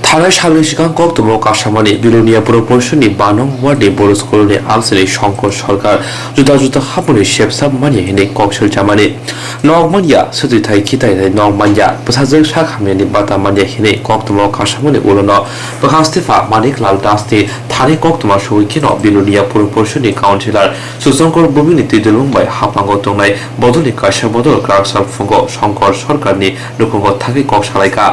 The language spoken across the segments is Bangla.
थानाय सामने सिगां गौतम कासामानि बिलुनिया पुर परिषदनि 5 नं वार्डनि बर' स्कुलनि आलसिनि शंकर सरकार जुदा जुदा हाबुनि सेबसाब मानि हिनै कक्सल जामानि नगमानिया सुजिथाय खिथाय नगमानिया बसाजों साखामनि बाता मानिया हिनै गौतम कासामानि उलनो बखास्तिफा मानिक लाल दासनि थानाय गौतम सौकिनो बिलुनिया पुर परिषदनि काउन्सिलर सुशंकर बुमिनि तिदुलुंबाय हापांगो दंनाय बदलनि कासा बदल ग्राकसाल फुंगो शंकर सरकारनि दुखुंगो थाखै कक्सालायका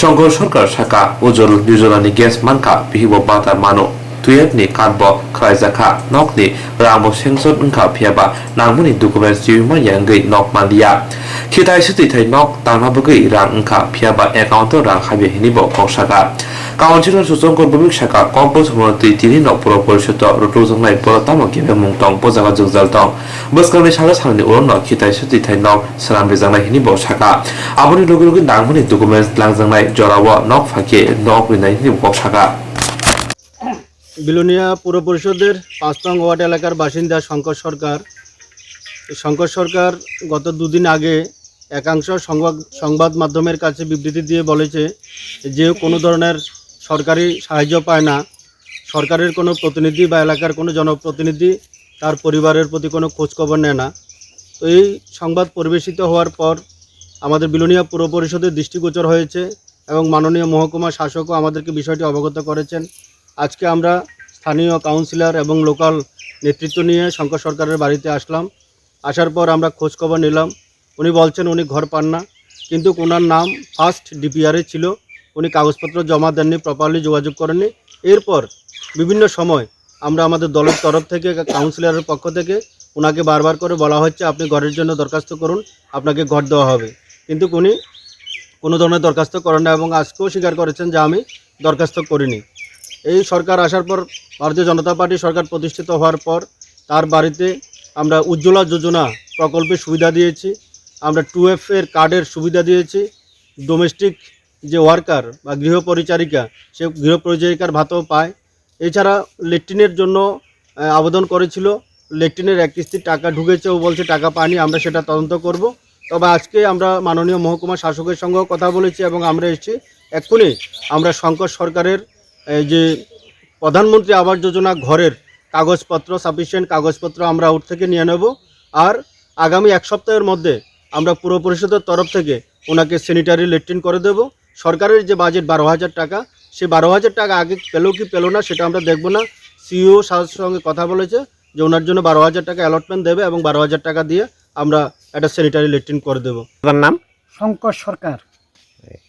शंकर सरकार साका उज्जवल योजनानि गेस मानका बिहिबो बाता मानो तुयेबनि काटबो खालायजाखा नकनि रामो सेंसन उनका फियाबा नांमुनि डकुमेन्ट जिउमा यांगै नक मानदिया खिथाय सुतिथाय नक तांनाबगै रां उनका फियाबा एकाउन्ट रां हाबे हिनिबो कक्सागा काउन्सिलर सुचंकर बुमिक साका कक्बो समति तिनि नक पुर परिषद रुटुजंनाय बरताम गेबे मुंतं बजागा जुगजालतं बसकानि साला सालनि उरन खिथाय सुतिथाय नक सालाम बेजांनाय हिनिबो साका आबनि लगे लगे नांमुनि डकुमेन्ट लांजांनाय जराव नक फाके नक बिनाय हिनिबो कक्सागा বিলোনিয়া পৌর পরিষদের 5 নং ওয়ার্ড এলাকার বাসিন্দা শঙ্কর সরকার গত দুদিন আগে একাংশ সংবাদ মাধ্যমের কাছে বিবৃতি দিয়ে বলেছে যে কোনো ধরনের সরকারি সাহায্য পায় না, সরকারের কোনো প্রতিনিধি বা এলাকার কোনো জনপ্রতিনিধি তার পরিবারের প্রতি কোনো খোঁজখবর নেয় না। তো এই সংবাদ পরিবেশিত হওয়ার পর আমাদের বিলোনিয়া পৌর পরিষদের দৃষ্টিগোচর হয়েছে এবং মাননীয় মহকুমা শাসকও আমাদেরকে বিষয়টি অবগত করেছেন। আজকে আমরা স্থানীয় কাউন্সিলর এবং লোকাল নেতৃত্ব নিয়ে শঙ্কর সরকারের বাড়িতে আসলাম। আসার পর আমরা খোঁজখবর নিলাম। উনি বলছেন উনি ঘর পান না, কিন্তু ওনার নাম ফার্স্ট ডিপিআরে ছিল, উনি কাগজপত্র জমা দেননি, প্রপারলি যোগাযোগ করেননি। এরপর বিভিন্ন সময় আমরা আমাদের দলের তরফ থেকে কাউন্সিলরের পক্ষ থেকে ওনাকে বারবার করে বলা হচ্ছে আপনি ঘরের জন্য দরখাস্ত করুন, আপনাকে ঘর দেওয়া হবে, কিন্তু উনি কোনো ধরনের দরখাস্ত করেন না এবং আজকেও স্বীকার করেছেন যে আমি দরখাস্ত করিনি। এই সরকার আসার পর ভারতীয় জনতা পার্টি সরকার প্রতিষ্ঠিত হওয়ার পর তার বাড়িতে আমরা উজ্জ্বলা যোজনা প্রকল্পের সুবিধা দিয়েছি, আমরা 2F এর কার্ডের সুবিধা দিয়েছি, ডোমেস্টিক যে ওয়ার্কার বা গৃহপরিচারিকা সে গৃহপরিচারিকার ভাতাও পায়। এছাড়া লেট্রিনের জন্য আবেদন করেছিল, লেট্রিনের এক কিস্তির টাকা ঢুকেছে, ও বলছে টাকা পায়নি, আমরা সেটা তদন্ত করব। তবে আজকে আমরা মাননীয় মহকুমা শাসকের সঙ্গেও কথা বলেছি এবং আমরা এসেছি এক্ষুনি আমরা শঙ্কর সরকারের যে প্রধানমন্ত্রী আবাস যোজনা ঘরের কাগজপত্র সাফিসিয়েন্ট কাগজপত্র আমরা ওর থেকে নিয়ে নেব। আর আগামী এক সপ্তাহের মধ্যে আমরা পুর পরিষদের তরফ থেকে ওনাকে স্যানিটারি ল্যাট্রিন করে দেব। সরকারের যে বাজেট 12,000 টাকা, সেই 12,000 টাকা আগে পেলো কি পেলো না সেটা আমরা দেখব না। সিইও সাহেবের সঙ্গে কথা বলেছে যে ওনার জন্য 12,000 টাকা অ্যালটমেন্ট দেবে এবং 12,000 টাকা দিয়ে আমরা একটা স্যানিটারি ল্যাট্রিন করে দেব। তার নাম শঙ্কর সরকার,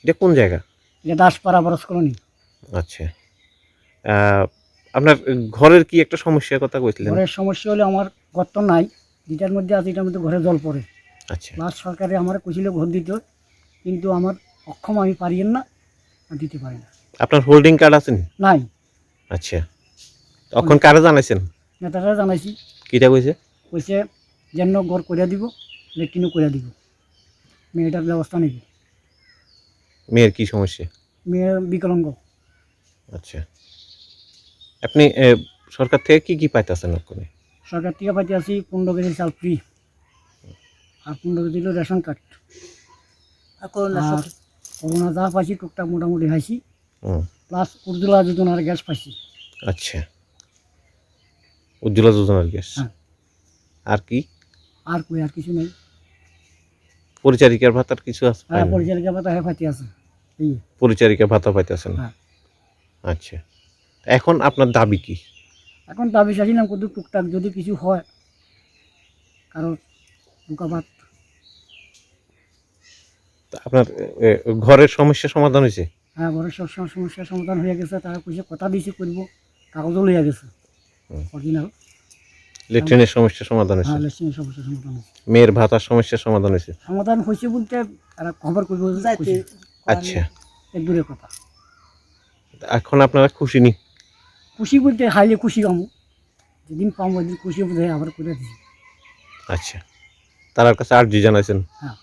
এটা কোন জায়গা? যে দাসপাড়া বরস কলোনি। আচ্ছা, আপনার ঘরের কি একটা সমস্যার কথা কইছিলেন? ঘরের সমস্যা হলে আমার ঘর তো নাই, যেটার মধ্যে আছে এটার মধ্যে ঘরে জল পড়ে। আচ্ছা, প্লাস সরকারে আমার কইছিল ঘর দিতে, কিন্তু আমার অক্ষম, আমি পারিয়েন না, আর দিতে পারি না। আপনার হোল্ডিং কার্ড আছে নি? নাই। আচ্ছা, তখন কারে জানাইছেন? নেতারা জানাইছি, কিটা কইছে? কইছে যেন ঘর করিয়া দিব, লেট্রিনও করিয়া দিব, মেয়েটার ব্যবস্থা নেব। মেয়ের কি সমস্যা? মেয়ের বিকলাঙ্গ। আচ্ছা, আপনি সরকার থেকে কি কি পাইতেছেন? ওখানে সরকার থেকে পাইতে আছি 15 কেজি চাল ফ্রি, আর 15 কেজি রেশন কার্ড, আর করোনা যা পাইছি টুকটাক মোটামুটি খাইছি, প্লাস উজ্জ্বলা যোজনার গ্যাস পাইছি। আচ্ছা, উজ্জ্বলা যোজনার গ্যাস। হ্যাঁ। আর কি? আর কই আর কিছু নেই। পরিচারিকার ভাতার কিছু আছে? হ্যাঁ, পরিচারিকা ভাতা হ্যাঁ পাইতে আছে। এই পরিচারিকার ভাতা পাইতেছেন? হ্যাঁ। আচ্ছা, এখন আপনার দাবি কি? এখন দাবি চাইছিলাম কত টুকটাক যদি কিছু হয়, কারণ দুকাবাত। আপনার ঘরের সমস্যা সমাধান হয়েছে? হ্যাঁ, ঘরের সব সমস্যার সমাধান হয়ে গেছে, তারা কইছে কথা দিয়েছি করবো, কাগজও লইয়া গেছে অরিজিনাল। লেট্রিনের সমস্যা সমাধান হয়েছে? হ্যাঁ, লেট্রিনের সমস্যার সমাধান হয়েছে। মেয়ের ভাতার সমস্যার সমাধান হয়েছে? সমাধান হয়েছে বলতে তারা খবর করবো। আচ্ছা, এক দূরের কথা। এখন আপনারা খুশি নি? খুশি বলতে হাইলে খুশি কামু, যেদিন পাবো ওইদিন খুশি বোধ হয় আবার করে দিছি। আচ্ছা, তার কাছে আর্জি জানাইছেন? হ্যাঁ।